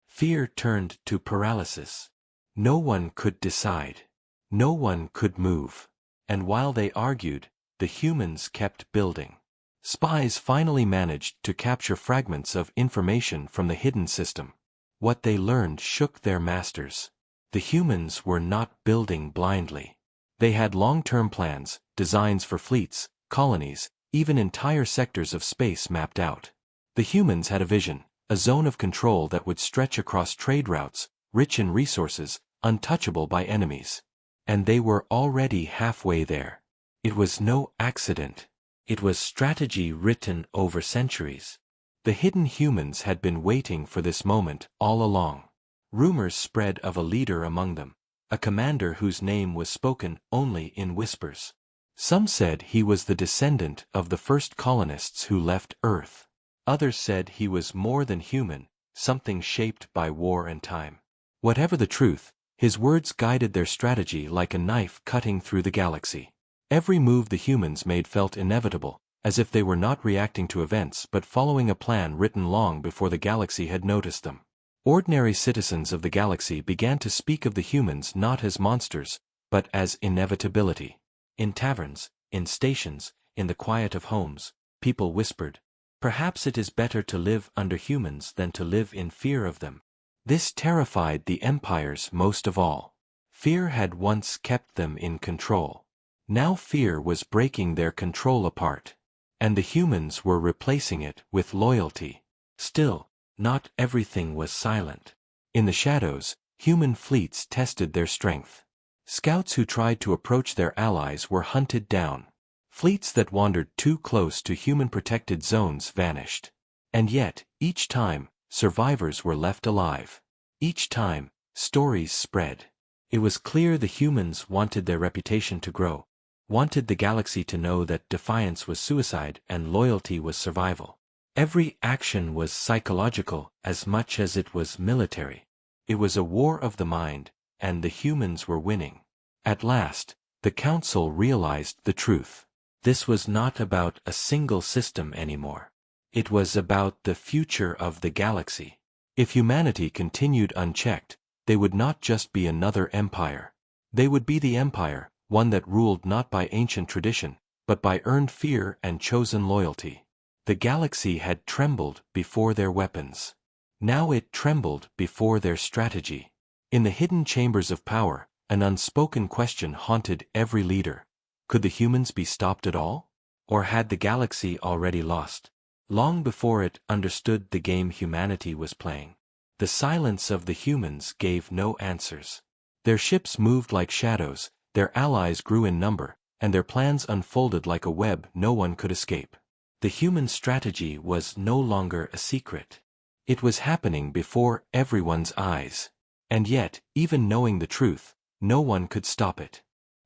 Fear turned to paralysis. No one could decide. No one could move. And while they argued, the humans kept building. Spies finally managed to capture fragments of information from the hidden system. What they learned shook their masters. The humans were not building blindly. They had long-term plans, designs for fleets, colonies, even entire sectors of space mapped out. The humans had a vision, a zone of control that would stretch across trade routes, rich in resources, untouchable by enemies. And they were already halfway there. It was no accident. It was strategy written over centuries. The hidden humans had been waiting for this moment all along. Rumors spread of a leader among them, a commander whose name was spoken only in whispers. Some said he was the descendant of the first colonists who left Earth. Others said he was more than human, something shaped by war and time. Whatever the truth, his words guided their strategy like a knife cutting through the galaxy. Every move the humans made felt inevitable, as if they were not reacting to events but following a plan written long before the galaxy had noticed them. Ordinary citizens of the galaxy began to speak of the humans not as monsters, but as inevitability. In taverns, in stations, in the quiet of homes, people whispered, "Perhaps it is better to live under humans than to live in fear of them." This terrified the empires most of all. Fear had once kept them in control. Now fear was breaking their control apart. And the humans were replacing it with loyalty. Still, not everything was silent. In the shadows, human fleets tested their strength. Scouts who tried to approach their allies were hunted down. Fleets that wandered too close to human-protected zones vanished. And yet, each time, survivors were left alive. Each time, stories spread. It was clear the humans wanted their reputation to grow, wanted the galaxy to know that defiance was suicide and loyalty was survival. Every action was psychological as much as it was military. It was a war of the mind, and the humans were winning. At last, the council realized the truth. This was not about a single system anymore. It was about the future of the galaxy. If humanity continued unchecked, they would not just be another empire. They would be the empire, one that ruled not by ancient tradition, but by earned fear and chosen loyalty. The galaxy had trembled before their weapons. Now it trembled before their strategy. In the hidden chambers of power, an unspoken question haunted every leader. Could the humans be stopped at all? Or had the galaxy already lost? Long before it understood the game humanity was playing. The silence of the humans gave no answers. Their ships moved like shadows, their allies grew in number, and their plans unfolded like a web no one could escape. The human strategy was no longer a secret. It was happening before everyone's eyes. And yet, even knowing the truth, no one could stop it.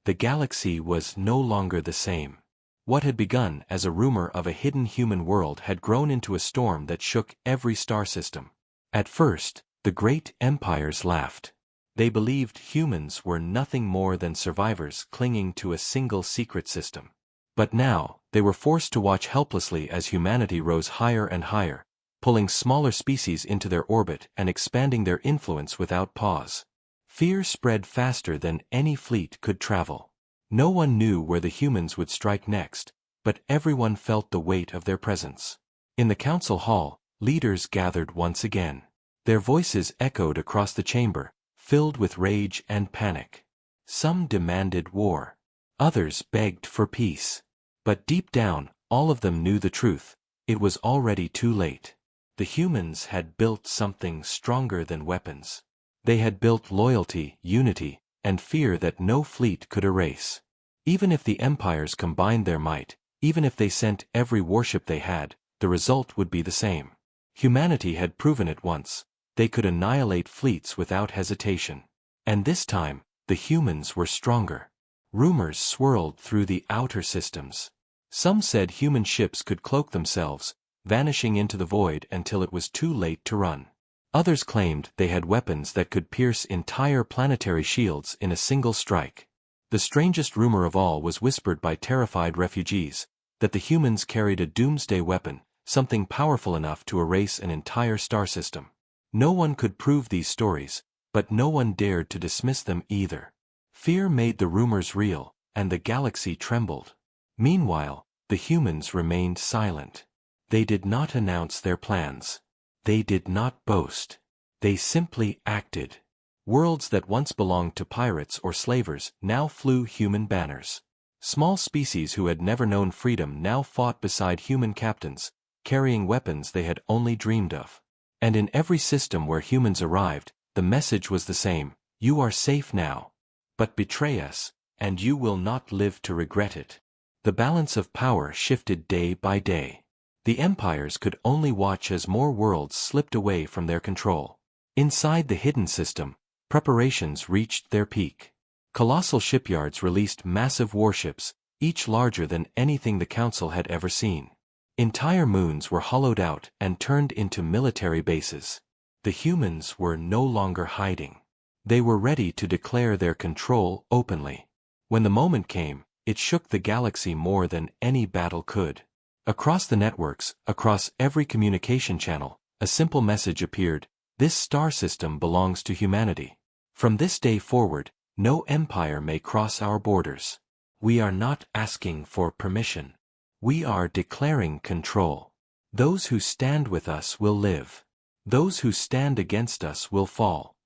The galaxy was no longer the same. What had begun as a rumor of a hidden human world had grown into a storm that shook every star system. At first, the great empires laughed. They believed humans were nothing more than survivors clinging to a single secret system. But now, they were forced to watch helplessly as humanity rose higher and higher, pulling smaller species into their orbit and expanding their influence without pause. Fear spread faster than any fleet could travel. No one knew where the humans would strike next, but everyone felt the weight of their presence. In the council hall, leaders gathered once again. Their voices echoed across the chamber, filled with rage and panic. Some demanded war. Others begged for peace. But deep down, all of them knew the truth. It was already too late. The humans had built something stronger than weapons. They had built loyalty, unity, and fear that no fleet could erase. Even if the empires combined their might, even if they sent every warship they had, the result would be the same. Humanity had proven it once. They could annihilate fleets without hesitation. And this time, the humans were stronger. Rumors swirled through the outer systems. Some said human ships could cloak themselves, vanishing into the void until it was too late to run. Others claimed they had weapons that could pierce entire planetary shields in a single strike. The strangest rumor of all was whispered by terrified refugees, that the humans carried a doomsday weapon, something powerful enough to erase an entire star system. No one could prove these stories, but no one dared to dismiss them either. Fear made the rumors real, and the galaxy trembled. Meanwhile, the humans remained silent. They did not announce their plans. They did not boast. They simply acted. Worlds that once belonged to pirates or slavers now flew human banners. Small species who had never known freedom now fought beside human captains, carrying weapons they had only dreamed of. And in every system where humans arrived, the message was the same: you are safe now. But betray us, and you will not live to regret it. The balance of power shifted day by day. The empires could only watch as more worlds slipped away from their control. Inside the hidden system, preparations reached their peak. Colossal shipyards released massive warships, each larger than anything the Council had ever seen. Entire moons were hollowed out and turned into military bases. The humans were no longer hiding. They were ready to declare their control openly. When the moment came, it shook the galaxy more than any battle could. Across the networks, across every communication channel, a simple message appeared: this star system belongs to humanity. From this day forward, no empire may cross our borders. We are not asking for permission. We are declaring control. Those who stand with us will live. Those who stand against us will fall.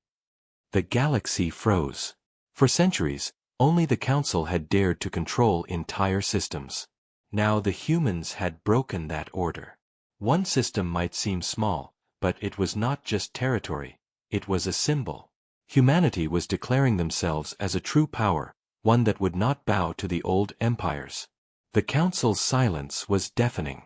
The galaxy froze. For centuries, only the Council had dared to control entire systems. Now the humans had broken that order. One system might seem small, but it was not just territory, it was a symbol. Humanity was declaring themselves as a true power, one that would not bow to the old empires. The Council's silence was deafening.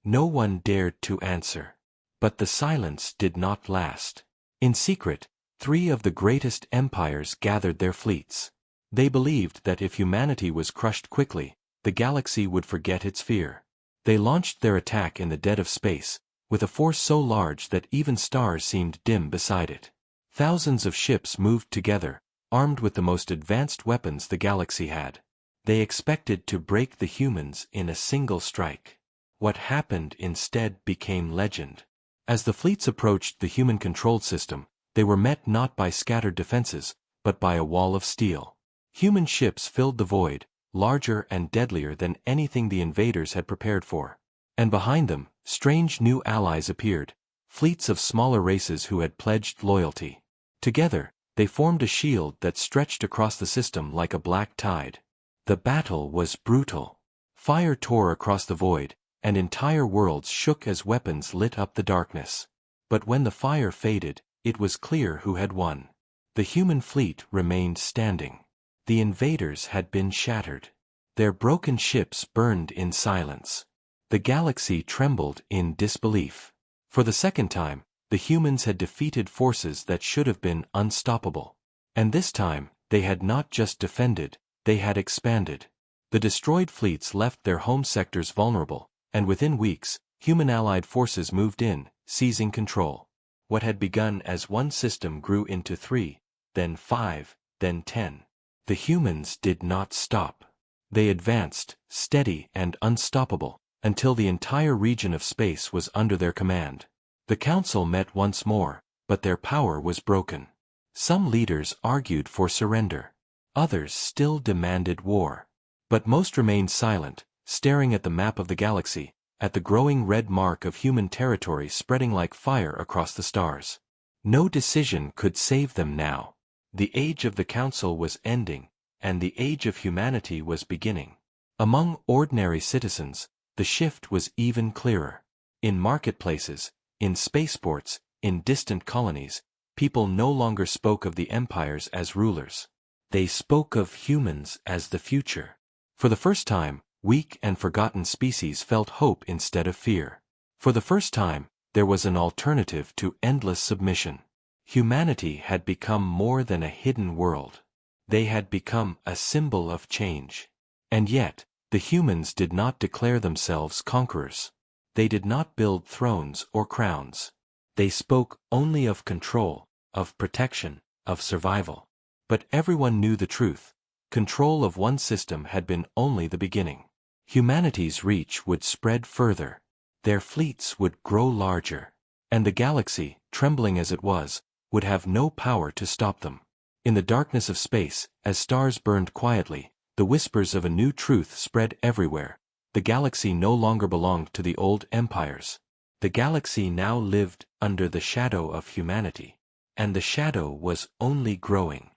No one dared to answer. But the silence did not last. In secret, 3 of the greatest empires gathered their fleets. They believed that if humanity was crushed quickly, the galaxy would forget its fear. They launched their attack in the dead of space, with a force so large that even stars seemed dim beside it. Thousands of ships moved together, armed with the most advanced weapons the galaxy had. They expected to break the humans in a single strike. What happened instead became legend. As the fleets approached the human-controlled system, they were met not by scattered defenses, but by a wall of steel. Human ships filled the void, larger and deadlier than anything the invaders had prepared for. And behind them, strange new allies appeared, fleets of smaller races who had pledged loyalty. Together, they formed a shield that stretched across the system like a black tide. The battle was brutal. Fire tore across the void, and entire worlds shook as weapons lit up the darkness. But when the fire faded, it was clear who had won. The human fleet remained standing. The invaders had been shattered. Their broken ships burned in silence. The galaxy trembled in disbelief. For the second time, the humans had defeated forces that should have been unstoppable. And this time, they had not just defended, they had expanded. The destroyed fleets left their home sectors vulnerable, and within weeks, human allied forces moved in, seizing control. What had begun as one system grew into 3, then 5, then 10. The humans did not stop. They advanced, steady and unstoppable, until the entire region of space was under their command. The council met once more, but their power was broken. Some leaders argued for surrender. Others still demanded war. But most remained silent, staring at the map of the galaxy, at the growing red mark of human territory spreading like fire across the stars. No decision could save them now. The age of the council was ending, and the age of humanity was beginning. Among ordinary citizens, the shift was even clearer. In marketplaces, in spaceports, in distant colonies, people no longer spoke of the empires as rulers. They spoke of humans as the future. For the first time, weak and forgotten species felt hope instead of fear. For the first time, there was an alternative to endless submission. Humanity had become more than a hidden world. They had become a symbol of change. And yet, the humans did not declare themselves conquerors. They did not build thrones or crowns. They spoke only of control, of protection, of survival. But everyone knew the truth. Control of one system had been only the beginning. Humanity's reach would spread further. Their fleets would grow larger. And the galaxy, trembling as it was, would have no power to stop them. In the darkness of space, as stars burned quietly, the whispers of a new truth spread everywhere. The galaxy no longer belonged to the old empires. The galaxy now lived under the shadow of humanity. And the shadow was only growing.